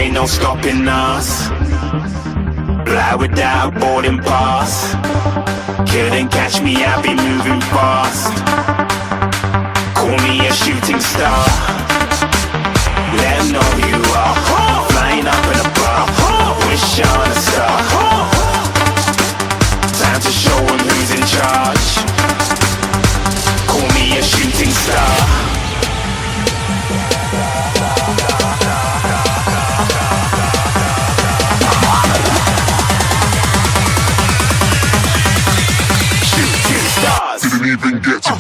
ain't no stopping us. Fly without a boarding pass. Couldn't catch me, I'll be moving fast. Call me a shooting star. Let 'em know who you are. Flying up in a bar. Wish on a star. Time to show 'em who's in charge. Call me a shooting star. Shooting stars. Didn't even get to